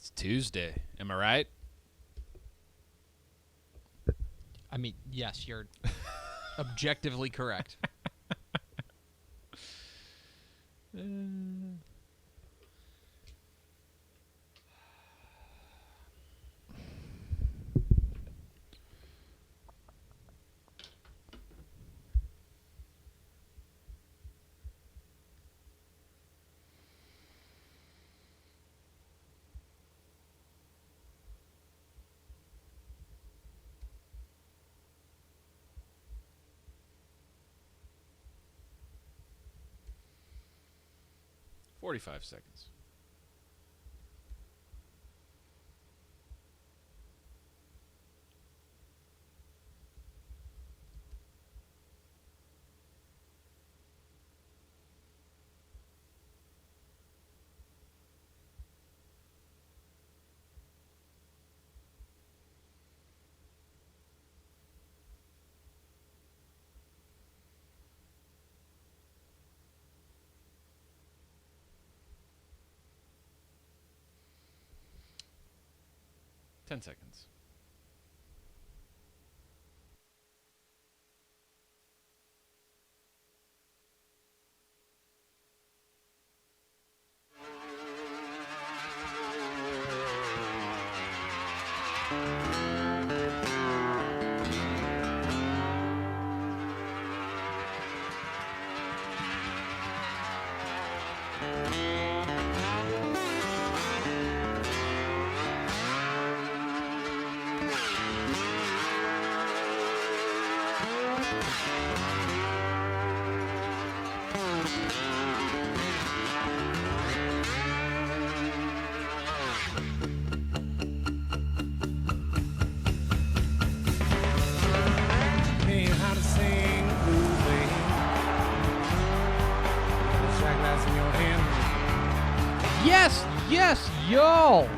It's Tuesday. Am I right? I mean, yes, you're objectively correct. $45 seconds. $10 seconds. Yes, y'all!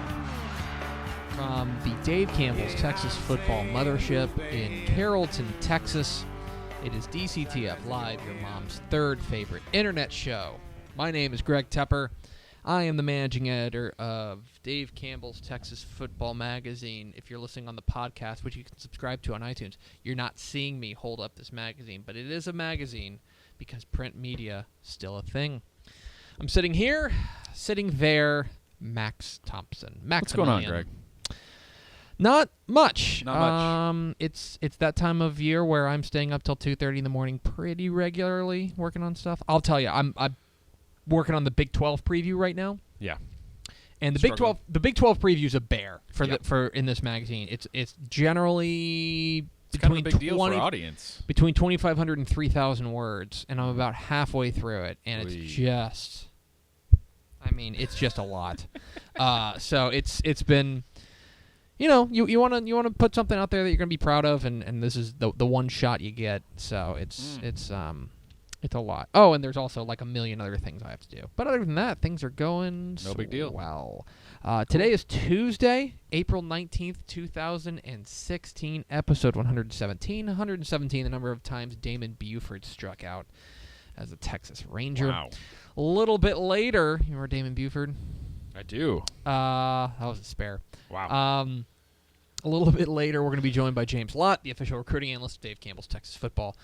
From the Dave Campbell's Texas Football Mothership in Carrollton, Texas, it is DCTF Live, your mom's third favorite internet show. My name is Greg Tepper. I am the managing editor of Dave Campbell's Texas Football Magazine. If you're listening on the podcast, which you can subscribe to on iTunes, you're not seeing me hold up this magazine, but it is a magazine because print media is still a thing. I'm sitting here, sitting there, Max Thompson. What's going on, Greg? Not much. Not much. It's that time of year where I'm staying up till 2:30 in the morning pretty regularly working on stuff. I'll tell you, I'm working on the Big 12 preview right now. Yeah. And the Big 12 preview is a bear for in this magazine. It's generally kind of a big deal for audience. Between 2,500 and 3,000 words, and I'm about halfway through it, and it's just, it's just a lot. So it's been, you want to put something out there that you're going to be proud of, and this is the one shot you get. So it's a lot. Oh, and there's also like a million other things I have to do. But other than that, things are going no big deal. Well. Today is Tuesday, April 19th, 2016, episode 117. 117, the number of times Damon Buford struck out as a Texas Ranger. Wow. A little bit later, you remember Damon Buford? I do. That was a spare. Wow. A little bit later, we're going to be joined by James Lott, the official recruiting analyst of Dave Campbell's Texas Football.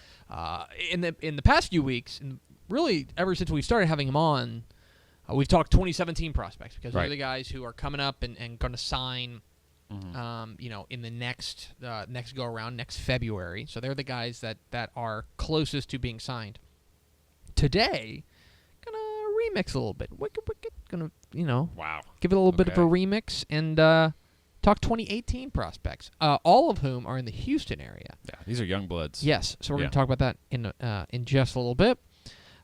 In the past few weeks, and really ever since we started having him on, we've talked 2017 prospects because they're the guys who are coming up and going to sign, in the next go around next February. So they're the guys that are closest to being signed. Today, gonna remix a little bit. Wicked, gonna wow, give it a little bit of a remix and talk 2018 prospects. All of whom are in the Houston area. Yeah, these are young bloods. Yes, so we're gonna talk about that in just a little bit.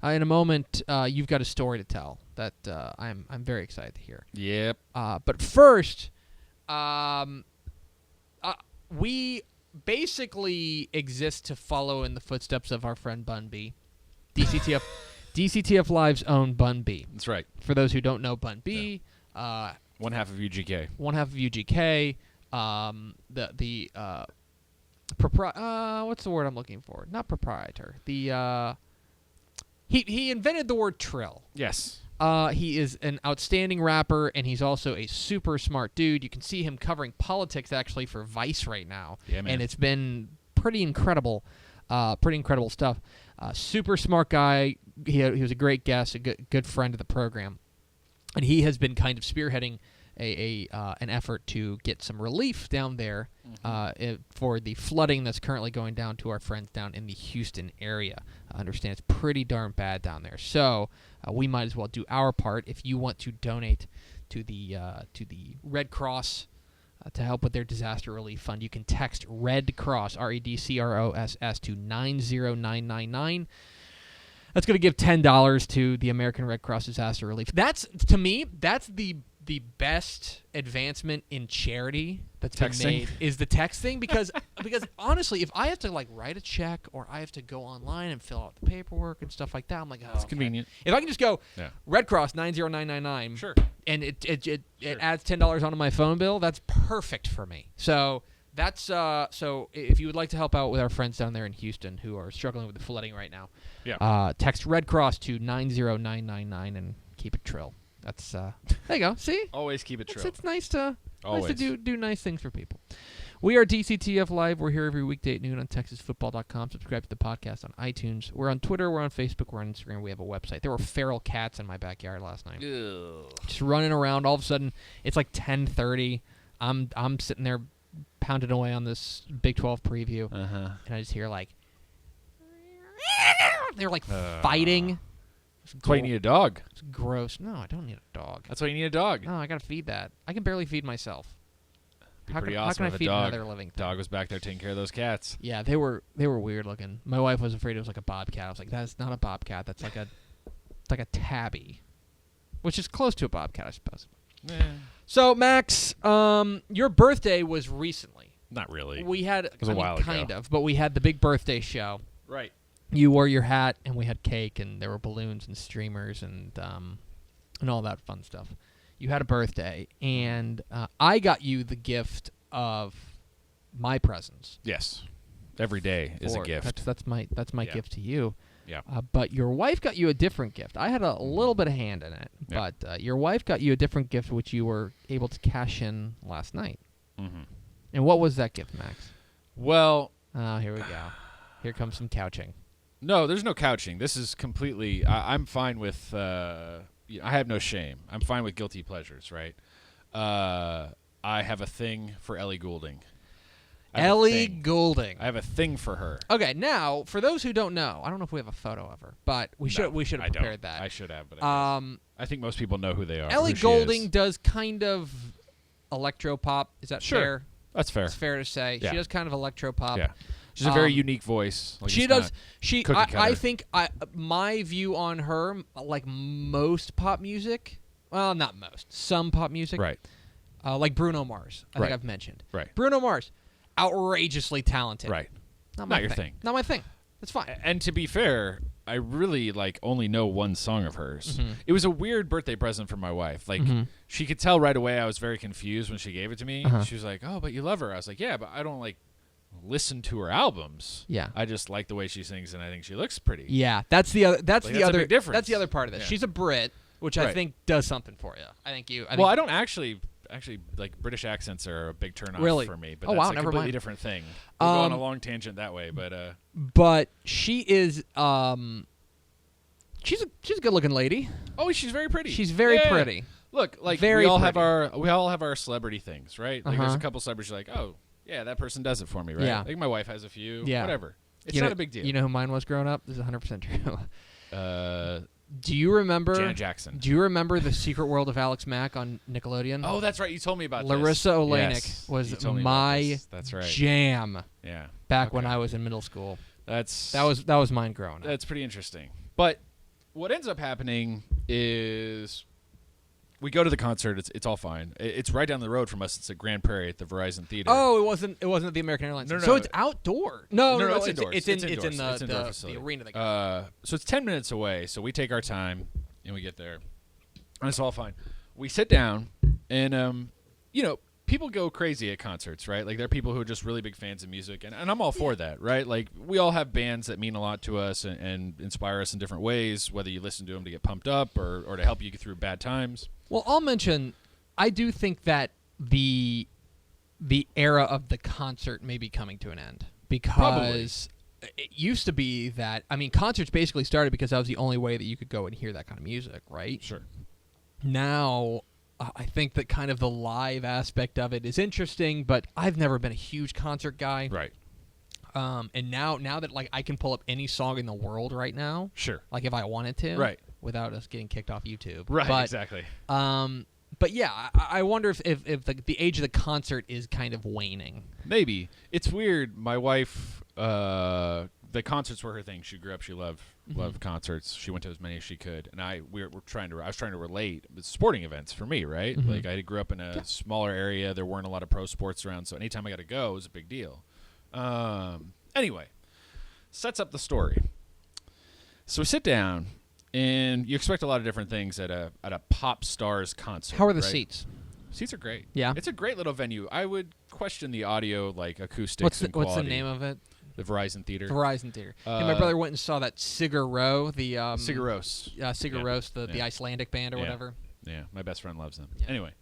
In a moment, you've got a story to tell that I'm very excited to hear. Yep. But first, we basically exist to follow in the footsteps of our friend Bun B, DCTF Live's own Bun B. That's right. For those who don't know Bun B, one half of UGK. One half of UGK. What's the word I'm looking for? Not proprietor. He invented the word trill. Yes. He is an outstanding rapper, and he's also a super smart dude. You can see him covering politics actually for Vice right now, Yeah, man. and it's been pretty incredible stuff. Super smart guy. He was a great guest, a good friend of the program, and he has been kind of spearheading an effort to get some relief down there for the flooding that's currently going down to our friends down in the Houston area. I understand it's pretty darn bad down there, so we might as well do our part. If you want to donate to the Red Cross to help with their disaster relief fund, you can text Red Cross REDCROSS to 90999. That's going to give $10 to the American Red Cross disaster relief. That's, to me, that's the best advancement in charity that's been made is the text thing because honestly, if I have to like write a check or I have to go online and fill out the paperwork and stuff like that, I'm like, oh, It's convenient. If I can just go Red Cross 90999, Sure, and it adds $10 onto my phone bill, that's perfect for me. So that's so if you would like to help out with our friends down there in Houston who are struggling with the flooding right now, text Red Cross to 90999 and keep it trill. That's there you go. See, always keep it true. It's nice to do nice things for people. We are DCTF Live. We're here every weekday at noon on TexasFootball.com. Subscribe to the podcast on iTunes. We're on Twitter. We're on Facebook. We're on Instagram. We have a website. There were feral cats in my backyard last night, just running around. All of a sudden, it's like 10:30. I'm sitting there pounding away on this Big 12 preview, and I just hear like they're like fighting. That's why you need a dog. It's gross. No, I don't need a dog. That's why you need a dog. No, I gotta feed that. I can barely feed myself. How can I feed another living thing? Dog was back there taking care of those cats. Yeah, they were weird looking. My wife was afraid it was like a bobcat. I was like, that's not a bobcat. That's like a tabby, which is close to a bobcat, I suppose. So Max, your birthday was recently. Not really. We had it was a while ago. Kind of, but we had the big birthday show. Right. You wore your hat, and we had cake, and there were balloons and streamers and all that fun stuff. You had a birthday, and I got you the gift of my presents. Yes, every day is a gift. That's my gift to you. Yeah. But your wife got you a different gift. I had a little bit of hand in it, but your wife got you a different gift, which you were able to cash in last night. Mm-hmm. And what was that gift, Max? Well, here we go. Here comes some couching. No, there's no couching. This is completely. I'm fine with. I have no shame. I'm fine with guilty pleasures, right? I have a thing for Ellie Goulding. Ellie Goulding. I have a thing for her. Okay, now for those who don't know, I don't know if we have a photo of her, but we should have prepared that. I should have, but I think most people know who they are. Ellie Goulding does kind of electro pop. Is that fair? That's fair. It's fair to say. Yeah. She does kind of electro pop. Yeah. She's a very unique voice. Like she does. I think my view on her, like most pop music, well, not most, some pop music, right? Like Bruno Mars. I think I've mentioned. Right. Bruno Mars, outrageously talented. Right. Not your thing. Not my thing. That's fine. And to be fair, I really only know one song of hers. Mm-hmm. It was a weird birthday present for my wife. She could tell right away I was very confused when she gave it to me. She was like, "Oh, but you love her." I was like, "Yeah, but I don't listen to her albums. Yeah, I just like the way she sings, and I think she looks pretty." Yeah, that's the other. That's the other difference. That's the other part of this. Yeah. She's a Brit, which I think does something for you. I think. I don't actually British accents are a big turn off for me. But that's a completely different thing. We'll go on a long tangent that way, but she is. She's a good looking lady. Oh, she's very pretty. She's very pretty. Look, we all have our celebrity things, right? There's a couple celebrities like, oh. Yeah, that person does it for me, right? Yeah. I think my wife has a few. Yeah. Whatever. It's not a big deal. You know who mine was growing up? This is 100% true. Do you remember Janet Jackson? Do you remember The Secret World of Alex Mack on Nickelodeon? Oh, that's right. You told me about Larissa this. Oleynik was my jam. Yeah. Back when I was in middle school. That was mine growing up. That's pretty interesting. But what ends up happening is we go to the concert. It's all fine. It's right down the road from us. It's at Grand Prairie at the Verizon Theater. Oh, it wasn't at the American Airlines. No. So it's outdoor. No, it's indoors. It's in the arena. So it's 10 minutes away. So we take our time and we get there, and it's all fine. We sit down, and people go crazy at concerts, right? Like there are people who are just really big fans of music, and I'm all for that, right? Like we all have bands that mean a lot to us and inspire us in different ways, whether you listen to them to get pumped up or to help you get through bad times. Well, I'll mention, I do think that the era of the concert may be coming to an end because Probably. It used to be that, I mean, concerts basically started because that was the only way that you could go and hear that kind of music, right? Sure. Now, I think that kind of the live aspect of it is interesting, but I've never been a huge concert guy. Right. And now that like I can pull up any song in the world right now, Sure. like if I wanted to, Right. without us getting kicked off YouTube. Right. Exactly. But yeah, I wonder if the age of the concert is kind of waning. Maybe. It's weird. My wife, the concerts were her thing. She grew up. She loved concerts. She went to as many as she could. And I was trying to relate. It's sporting events for me, right? Mm-hmm. Like I grew up in a smaller area. There weren't a lot of pro sports around. So anytime I got to go, it was a big deal. Anyway, sets up the story. So we sit down. And you expect a lot of different things at a pop star's concert. How are the right? seats? Seats are great. Yeah, it's a great little venue. I would question the audio, like acoustics and quality. What's the name of it? The Verizon Theater. Verizon Theater. And my brother went and saw that Sigur Rós, the Sigur Rós. Sigur Rós, the Icelandic band or whatever. Yeah, my best friend loves them. Yeah. Anyway,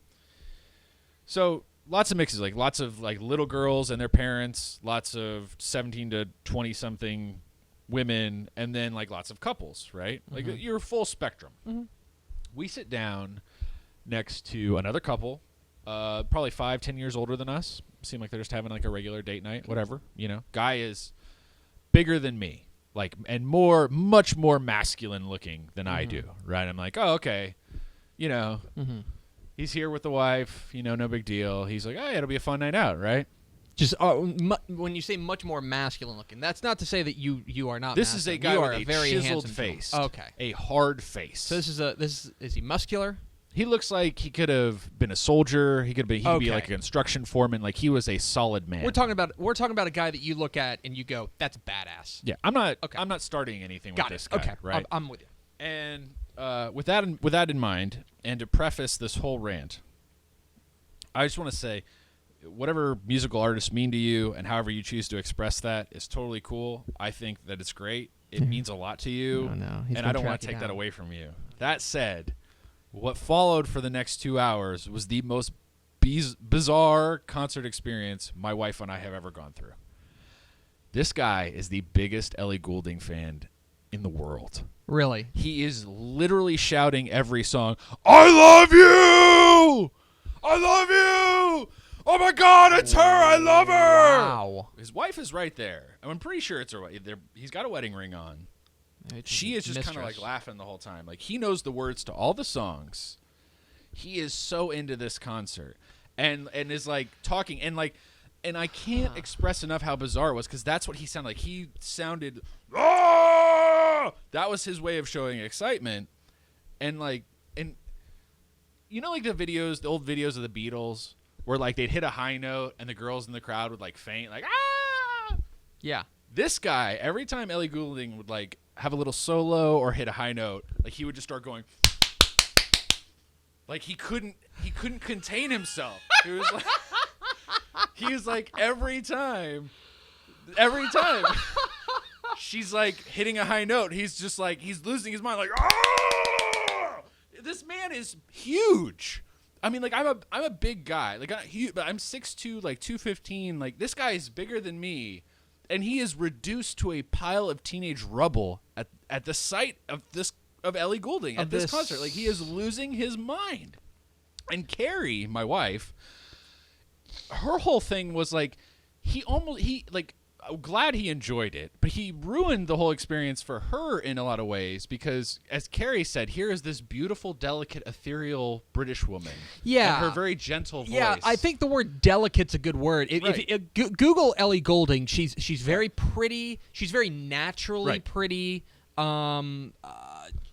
so lots of mixes, like lots of like little girls and their parents, lots of 17 to 20 something women, and then like lots of couples, right? Like you're full spectrum. Mm-hmm. We sit down next to another couple, probably 5-10 years older than us. Seem like they're just having like a regular date night, whatever. You know, guy is bigger than me, like, and much more masculine looking than I do, right? I'm like, oh, okay, you know, he's here with the wife, you know, no big deal. He's like, oh, yeah, it'll be a fun night out, right? Just when you say much more masculine looking, that's not to say that you are not. This is a guy with a very chiseled handsome face. Okay, a hard face. so is he muscular? He looks like he could have been a soldier. He could be like a construction foreman. Like he was a solid man. We're talking about a guy that you look at and you go, that's badass. Yeah, I'm not starting anything with this guy. Okay, right? I'm with you. And with that in mind, and to preface this whole rant, I just want to say, whatever musical artists mean to you and however you choose to express that is totally cool. I think that it's great. It means a lot to you. No. And I don't want to take that away from you. That said, what followed for the next 2 hours was the most bizarre concert experience my wife and I have ever gone through. This guy is the biggest Ellie Goulding fan in the world. Really? He is literally shouting every song, I love you! I love you! Oh my God, it's her! I love her! Wow. His wife is right there. I'm pretty sure it's her wife. He's got a wedding ring on. She is just kind of like laughing the whole time. Like he knows the words to all the songs. He is so into this concert, and is like talking and I can't express enough how bizarre it was because that's what he sounded like. He sounded, ah! That was his way of showing excitement, and you know, like the old videos of the Beatles. Where like they'd hit a high note and the girls in the crowd would like faint, like ah. Yeah. This guy, every time Ellie Goulding would like have a little solo or hit a high note, like he would just start going, like he couldn't contain himself. He was like every time, she's like hitting a high note, he's just like he's losing his mind, like ah. This man is huge. I mean, like I'm a big guy, like I'm 6'2", like 215. Like this guy is bigger than me, and he is reduced to a pile of teenage rubble at the sight of Ellie Goulding at this concert. Like he is losing his mind. And Carrie, my wife, her whole thing was like I'm glad he enjoyed it, but he ruined the whole experience for her in a lot of ways because, as Carrie said, here is this beautiful, delicate, ethereal British woman. Yeah. And her very gentle voice. Yeah, I think the word delicate's a good word. If Google Ellie Goulding, she's very pretty. She's very naturally pretty.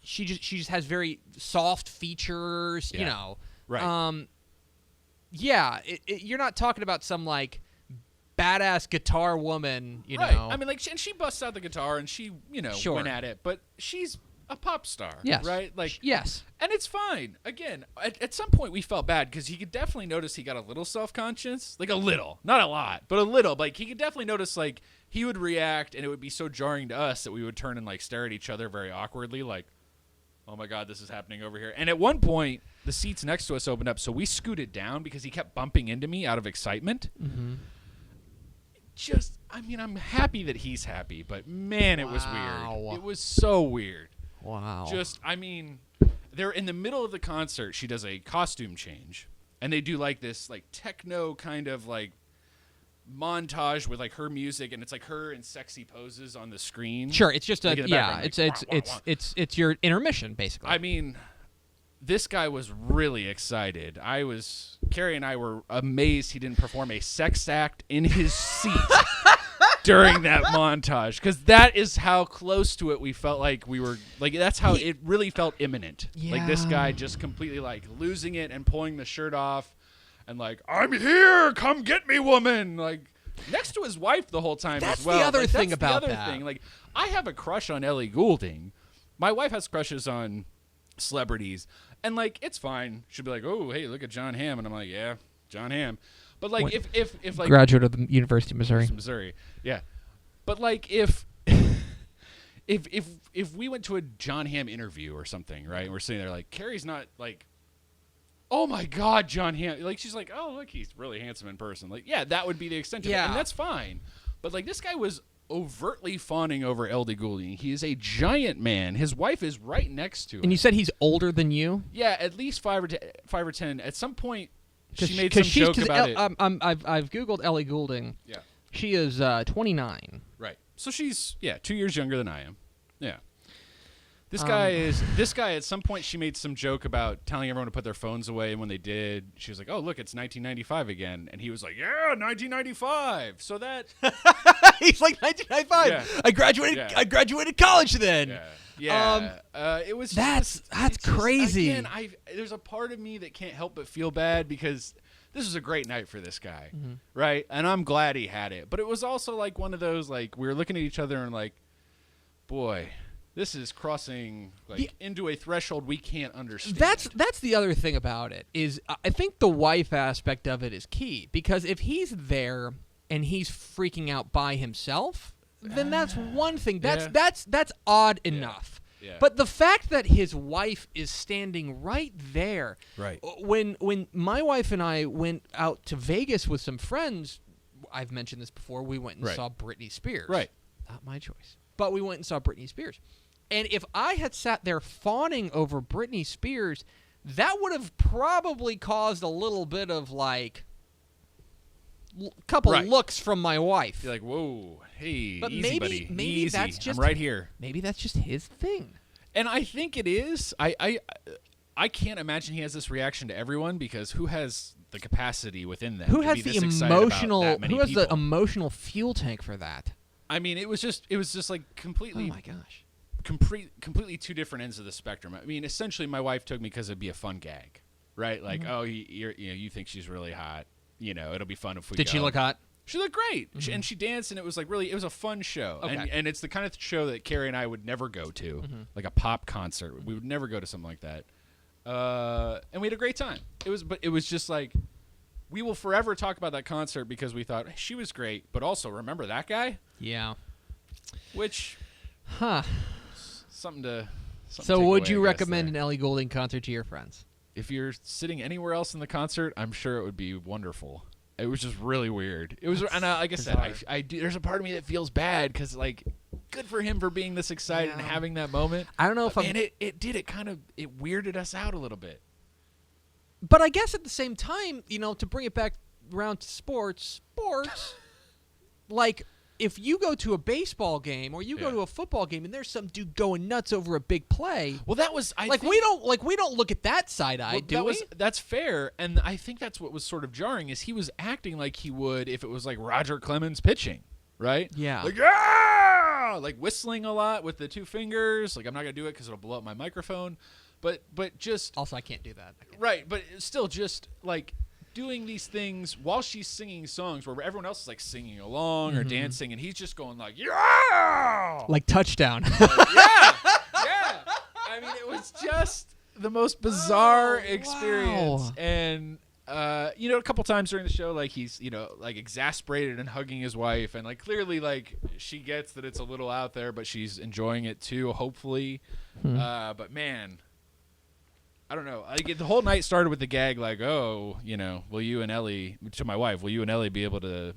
She just has very soft features, you know. Right. You're not talking about some like badass guitar woman, you know. I mean, like, and she busts out the guitar and she, you know, went at it. But she's a pop star. Yes. Right? Like, yes. And it's fine. Again, at some point we felt bad because he could definitely notice he got a little self-conscious. Like a little. Not a lot, but a little. Like he could definitely notice like he would react and it would be so jarring to us that we would turn and like stare at each other very awkwardly like, oh my God, this is happening over here. And at one point, the seats next to us opened up, so we scooted down because he kept bumping into me out of excitement. Mm-hmm. I'm happy that he's happy, but man, it was weird. It was so weird. Wow. They're in the middle of the concert. She does a costume change, and they do like this like techno kind of like montage with like her music, and it's like her in sexy poses on the screen. Sure, it's just like it's your intermission basically. I mean, this guy was really excited. Carrie and I were amazed he didn't perform a sex act in his seat during that montage, because that is how close to it we felt like we were. Like that's how it really felt imminent. Yeah. Like this guy just completely like losing it and pulling the shirt off, and like, I'm here, come get me, woman. Like next to his wife the whole time as well. That's the other thing that's about the other that. thing. Like I have a crush on Ellie Goulding. My wife has crushes on celebrities, and like it's fine. She'll be like, oh hey, look at John Hamm, and I'm like, yeah, John Hamm. But like if like graduate of the University of Missouri. Yeah. But like if we went to a John Hamm interview or something, right? And we're sitting there like Carrie's not like, oh my God, John Hamm. Like she's like, oh look, he's really handsome in person. Like yeah, that would be the extent of it, and that's fine. But like this guy was overtly fawning over Ellie Goulding. He is a giant man. His wife is right next to him. And you said he's older than you? Yeah, at least 5 or 10. At some point, she made some joke about it. I've Googled Ellie Goulding. Yeah. She is 29. Right. So she's 2 years younger than I am. Yeah. This guy at some point she made some joke about telling everyone to put their phones away, and when they did, she was like, "Oh, look, it's 1995 again." And he was like, "Yeah, 1995." So that he's like 1995. Yeah. I graduated college then. Yeah. It was that's crazy. Again, there's a part of me that can't help but feel bad because this was a great night for this guy, right? And I'm glad he had it. But it was also like one of those like we were looking at each other and like, boy, this is crossing into a threshold we can't understand. That's the other thing about it is I think the wife aspect of it is key, because if he's there and he's freaking out by himself, then that's one thing. That's odd enough. Yeah. But the fact that his wife is standing right there, right? When my wife and I went out to Vegas with some friends, I've mentioned this before. We went and saw Britney Spears. Right. Not my choice, but we went and saw Britney Spears. And if I had sat there fawning over Britney Spears, that would have probably caused a little bit of like couple looks from my wife. You're like, whoa, hey, but easy, buddy. Maybe easy. that's just I'm right here. Maybe that's just his thing. And I think it is. I can't imagine he has this reaction to everyone, because who has the capacity within them? Who to has be the this excited about emotional? that many Who has people? the emotional fuel tank for that? I mean, it was just like completely. Oh my gosh. Completely two different ends of the spectrum. I mean, essentially, my wife took me because it'd be a fun gag, right? Like, oh, you think she's really hot. It'll be fun if we. Did she look hot? She looked great, and she danced, and it was like it was a fun show. Okay. And it's the kind of show that Carrie and I would never go to, like a pop concert. We would never go to something like that. And we had a great time. It was just like, we will forever talk about that concert because we thought she was great, but also remember that guy? Yeah. Which, something to So would you recommend an Ellie Goulding concert to your friends? If you're sitting anywhere else in the concert, I'm sure it would be wonderful. It was just really weird. It was, and like I said, I do. There's a part of me that feels bad because, like, good for him for being this excited and having that moment. I don't know if and it weirded us out a little bit. But I guess at the same time, to bring it back around to sports, like, if you go to a baseball game or you go to a football game and there's some dude going nuts over a big play, well, that was we don't look at that side eye, do we? That's fair, and I think that's what was sort of jarring is he was acting like he would if it was like Roger Clemens pitching, right? Yeah, like whistling a lot with the two fingers. Like, I'm not gonna do it because it'll blow up my microphone, but just also I can't do that. Right, but still, just like doing these things while she's singing songs where everyone else is like singing along or dancing, and he's just going like, yeah, like Touchdown. Like, yeah. I mean, it was just the most bizarre experience. Wow. And, a couple times during the show, like, he's, like, exasperated and hugging his wife. And, like, clearly, like, she gets that it's a little out there, but she's enjoying it, too, hopefully. But, man, I don't know. Like, the whole night started with the gag, like, will you and Ellie, to my wife, will you and Ellie be able to,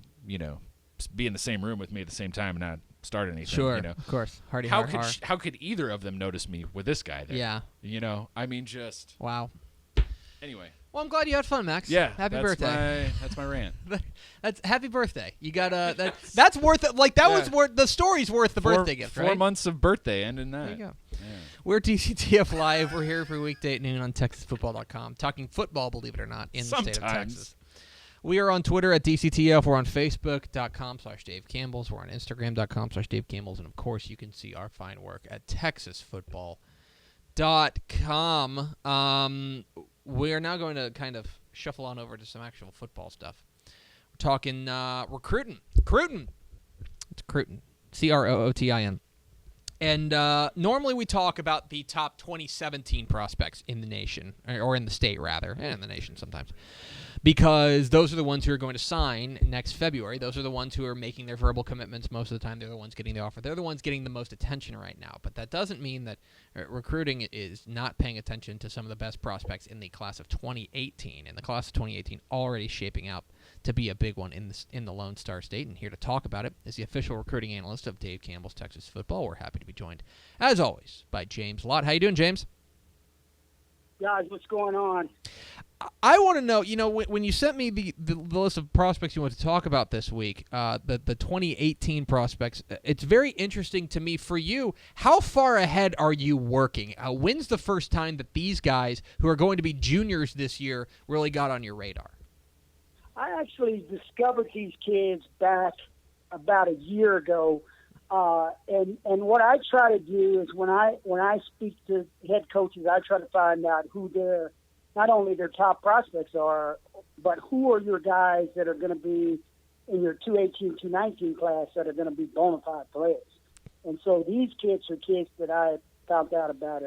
be in the same room with me at the same time and not start anything? Sure, of course. How could either of them notice me with this guy there? Yeah. I mean, just. Wow. Anyway. Well, I'm glad you had fun, Max. Yeah. Happy birthday. That's my rant. That's happy birthday. You got that's worth it. Like, that was worth, the story's worth the birthday gift, right? 4 months of birthday ending that. There you go. Yeah. We're DCTF Live. We're here every weekday at noon on TexasFootball.com, talking football, believe it or not, in the state of Texas. We are on Twitter at DCTF. We're on Facebook.com/Dave Campbell's. We're on Instagram.com/Dave Campbell's. And, of course, you can see our fine work at TexasFootball.com. We are now going to kind of shuffle on over to some actual football stuff. We're talking recruiting. It's Crootin. Crootin. And normally we talk about the top 2017 prospects in the nation, or in the state, rather, and in the nation sometimes, because those are the ones who are going to sign next February. Those are the ones who are making their verbal commitments most of the time. They're the ones getting the offer. They're the ones getting the most attention right now. But that doesn't mean that recruiting is not paying attention to some of the best prospects in the class of 2018. And the class of 2018 already shaping out to be a big one in the Lone Star State. And here to talk about it is the official recruiting analyst of Dave Campbell's Texas Football. We're happy to be joined, as always, by James Lott. How you doing, James? Guys, what's going on? I want to know, when you sent me the list of prospects you want to talk about this week, the 2018 prospects, it's very interesting to me. For you, how far ahead are you working? When's the first time that these guys, who are going to be juniors this year, really got on your radar? I actually discovered these kids back about a year ago. And what I try to do is when I speak to head coaches, I try to find out who not only their top prospects are, but who are your guys that are going to be in your 218, 219 class that are going to be bona fide players. And so these kids are kids that I found out about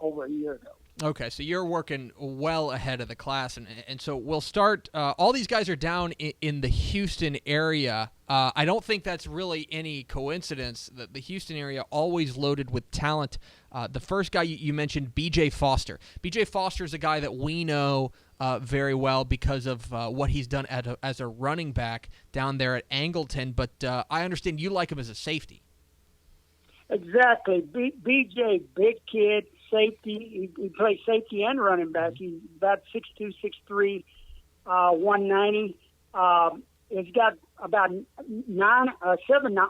over a year ago. Okay, so you're working well ahead of the class, and so we'll start. All these guys are down in the Houston area. I don't think that's really any coincidence that the Houston area always loaded with talent. The first guy you mentioned, B.J. Foster. B.J. Foster is a guy that we know very well because of what he's done as a running back down there at Angleton, but I understand you like him as a safety. Exactly. B.J., big kid. Safety. He plays safety and running back. He's about 6'2", 6'3", 190. He's got about 7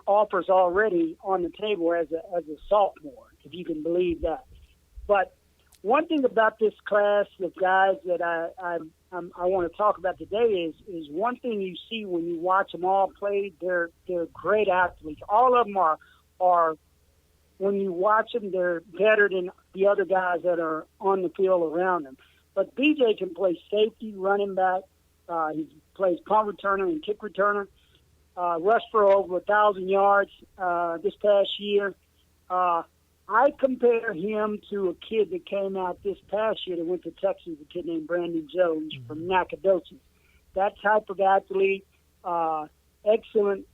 offers already on the table as a sophomore, if you can believe that. But one thing about this class of guys that I want to talk about today is one thing you see when you watch them all play. They're great athletes. All of them are. When you watch them, they're better than the other guys that are on the field around them. But B.J. can play safety, running back. He plays punt returner and kick returner. Rushed for over 1,000 yards this past year. I compare him to a kid that came out this past year that went to Texas, a kid named Brandon Jones from Nacogdoches. That type of athlete, excellent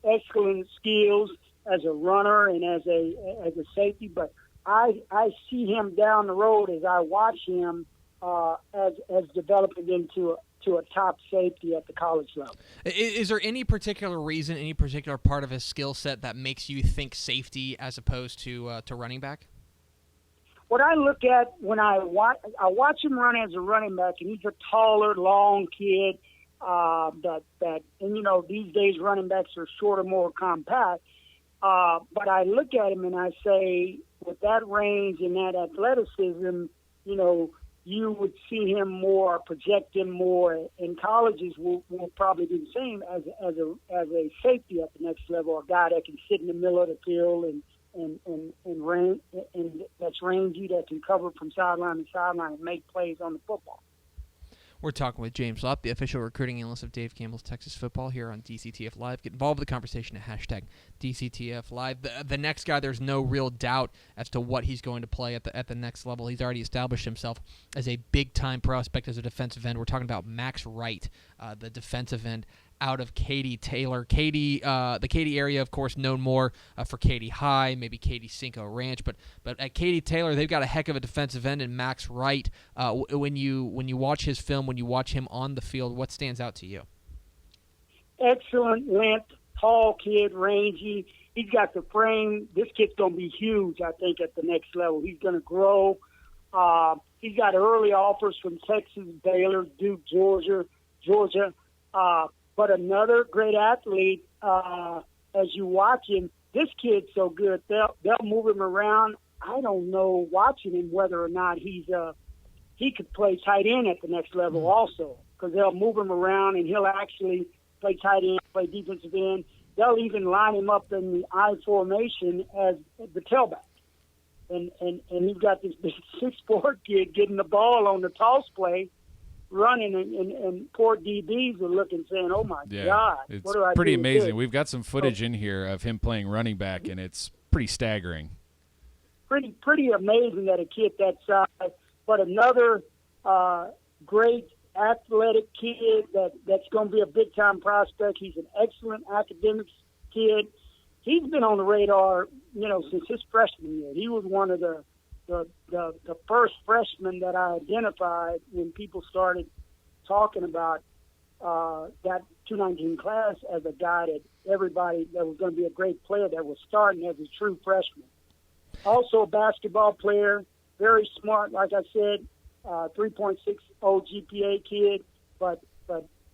skills as a runner and as a safety, but I see him down the road as I watch him as developing into a top safety at the college level. Is there any particular reason, any particular part of his skill set that makes you think safety as opposed to running back? What I look at when I watch him run as a running back, and he's a taller, long kid. These days running backs are shorter, more compact. But I look at him and I say, with that range and that athleticism, you would see him more, project him more. In colleges, will probably do the same as a safety at the next level, a guy that can sit in the middle of the field and that's rangy, that can cover from sideline to sideline and make plays on the football. We're talking with James Lott, the official recruiting analyst of Dave Campbell's Texas Football here on DCTF Live. Get involved with the conversation at hashtag DCTF Live. The next guy, there's no real doubt as to what he's going to play at the next level. He's already established himself as a big-time prospect as a defensive end. We're talking about Max Wright, the defensive end out of Katy Taylor. The Katy area, of course, known more for Katy High, maybe Katy Cinco Ranch, but at Katy Taylor, they've got a heck of a defensive end in Max Wright. When you watch his film, when you watch him on the field, what stands out to you? Excellent length, tall kid, rangy. He's got the frame. This kid's going to be huge, I think, at the next level. He's going to grow. He's got early offers from Texas, Baylor, Duke, Georgia. But another great athlete, as you watch him, this kid's so good. They'll move him around. I don't know, watching him, whether or not he could play tight end at the next level also, because they'll move him around and he'll actually play tight end, play defensive end. They'll even line him up in the I formation as the tailback. And he's got this big 6'4" kid getting the ball on the toss play, running, and poor DBs are looking, saying, "Oh my God, it's what do I pretty do amazing." with this?" We've got some footage in here of him playing running back, and it's pretty staggering. Pretty amazing that a kid that size. But another great athletic kid that's going to be a big time prospect. He's an excellent academics kid. He's been on the radar, since his freshman year. He was one of the first freshmen that I identified when people started talking about that 219 class as a guy that everybody that was going to be a great player that was starting as a true freshman. Also a basketball player, very smart, like I said, 3.60 GPA kid, but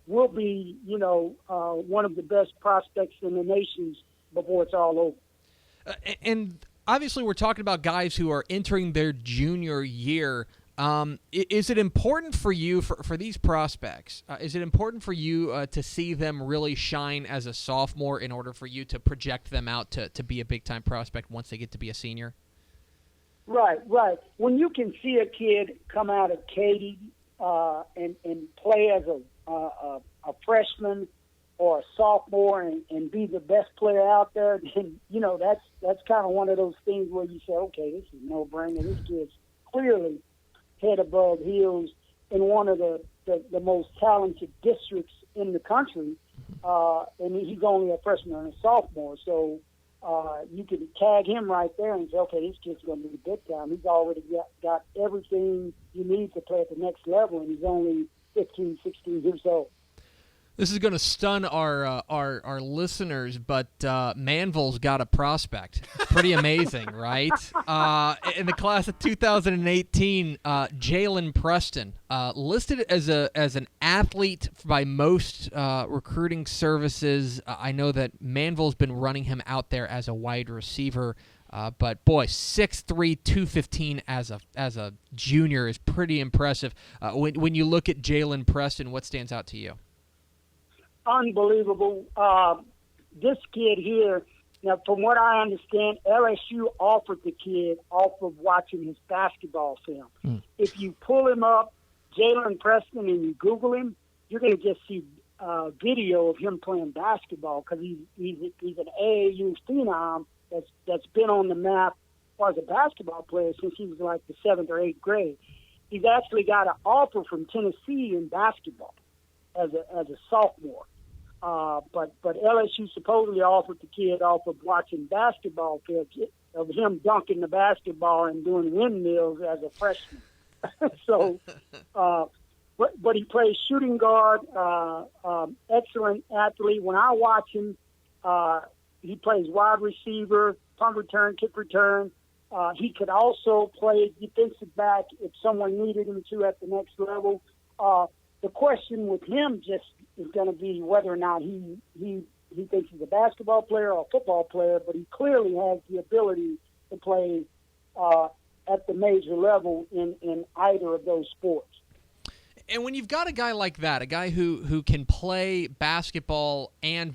will be, one of the best prospects in the nation before it's all over. And obviously, we're talking about guys who are entering their junior year. Is it important for you, for these prospects, is it important for you to see them really shine as a sophomore in order for you to project them out to be a big-time prospect once they get to be a senior? Right. When you can see a kid come out of Katy and play as a freshman or a sophomore and be the best player out there, then, that's kind of one of those things where you say, okay, this is no brainer. This kid's clearly head above heels in one of the most talented districts in the country, and he's only a freshman and a sophomore. So you can tag him right there and say, okay, this kid's going to be big time. He's already got everything you need to play at the next level, and he's only 15, 16 years old. This is going to stun our listeners, but Manville's got a prospect. Pretty amazing, right? In the class of 2018, Jalen Preston, listed as an athlete by most recruiting services. I know that Manville's been running him out there as a wide receiver. But boy, 6'3", 215 as a junior is pretty impressive. When you look at Jalen Preston, what stands out to you? Unbelievable. This kid here, now from what I understand, LSU offered the kid off of watching his basketball film. If you pull him up, Jalen Preston, and you Google him, you're going to just see video of him playing basketball, because he's an AAU phenom that's been on the map as a basketball player since he was like the 7th or 8th grade. He's actually got an offer from Tennessee in basketball as a sophomore. But LSU supposedly offered the kid off of watching basketball clips of him dunking the basketball and doing windmills as a freshman. So, but he plays shooting guard, excellent athlete. When I watch him, he plays wide receiver, punt return, kick return. He could also play defensive back if someone needed him to at the next level. The question with him just is going to be whether or not he thinks he's a basketball player or a football player, but he clearly has the ability to play at the major level in either of those sports. And when you've got a guy like that, a guy who can play basketball and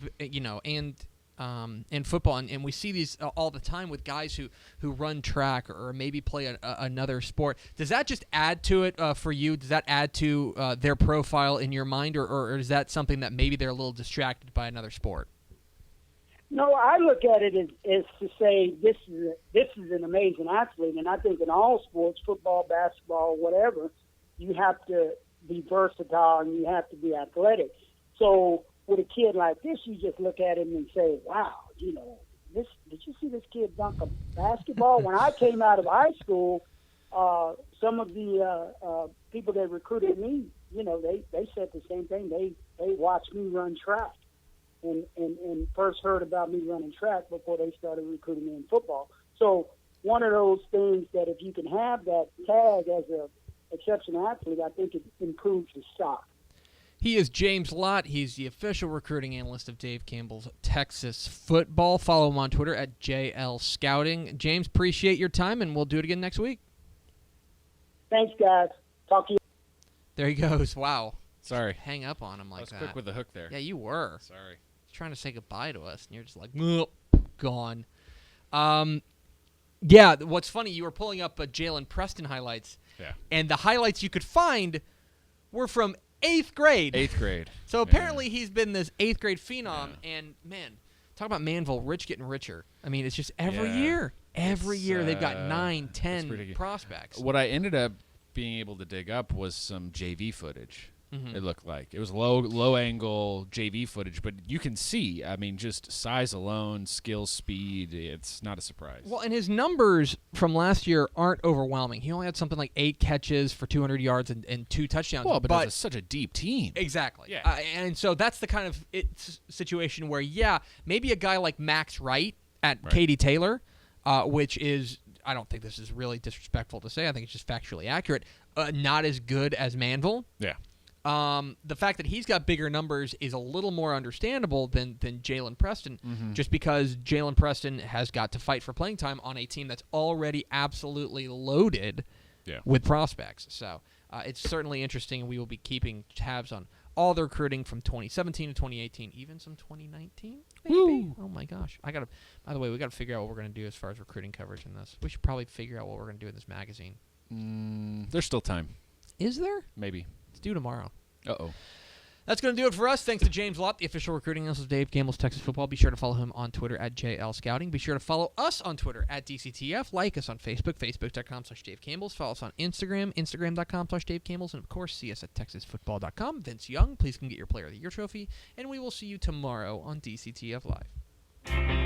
in football, and we see these all the time with guys who run track or maybe play another sport. Does that just add to it for you? Does that add to their profile in your mind, or is that something that maybe they're a little distracted by another sport? No, I look at it as to say this is an amazing athlete, and I think in all sports, football, basketball, whatever, you have to be versatile and you have to be athletic. So with a kid like this, you just look at him and say, wow, did you see this kid dunk a basketball? When I came out of high school, some of the people that recruited me, they said the same thing. They watched me run track and first heard about me running track before they started recruiting me in football. So one of those things that if you can have that tag as an exceptional athlete, I think it improves the stock. He is James Lott. He's the official recruiting analyst of Dave Campbell's Texas Football. Follow him on Twitter at JL Scouting. James, appreciate your time, and we'll do it again next week. Thanks, guys. Talk to you. There he goes. Wow. Sorry. Hang up on him like that. I was quick with the hook there. Yeah, you were. Sorry. Trying to say goodbye to us, and you're just like, gone. Yeah, what's funny, you were pulling up Jalen Preston highlights, and the highlights you could find were from 8th grade. 8th grade. So apparently he's been this 8th grade phenom, and man, talk about Manville, rich getting richer. I mean, it's just every year. Every year they've got 9, 10 prospects. What I ended up being able to dig up was some JV footage. It looked like it was low angle JV footage, but you can see, I mean, just size alone, skill, speed, it's not a surprise. Well, and his numbers from last year aren't overwhelming. He only had something like 8 catches for 200 yards and 2 touchdowns. Well, but it's such a deep team. Exactly. Yeah. And so that's the kind of situation where, maybe a guy like Max Wright at Katy Taylor, which is, I don't think this is really disrespectful to say, I think it's just factually accurate, not as good as Manville. Yeah. The fact that he's got bigger numbers is a little more understandable than Jalen Preston, just because Jalen Preston has got to fight for playing time on a team that's already absolutely loaded with prospects. So it's certainly interesting, and we will be keeping tabs on all the recruiting from 2017 to 2018, even some 2019, maybe. Woo. Oh, my gosh. By the way, we got to figure out what we're going to do as far as recruiting coverage in this. We should probably figure out what we're going to do in this magazine. There's still time. Is there? Maybe. It's due tomorrow. Uh-oh. That's going to do it for us. Thanks to James Lott, the official recruiting analyst of Dave Campbell's Texas Football. Be sure to follow him on Twitter at JL Scouting. Be sure to follow us on Twitter at DCTF. Like us on Facebook, facebook.com/Dave Campbell's. Follow us on Instagram, instagram.com/Dave Campbell's. And, of course, see us at texasfootball.com. Vince Young, please come get your Player of the Year trophy. And we will see you tomorrow on DCTF Live.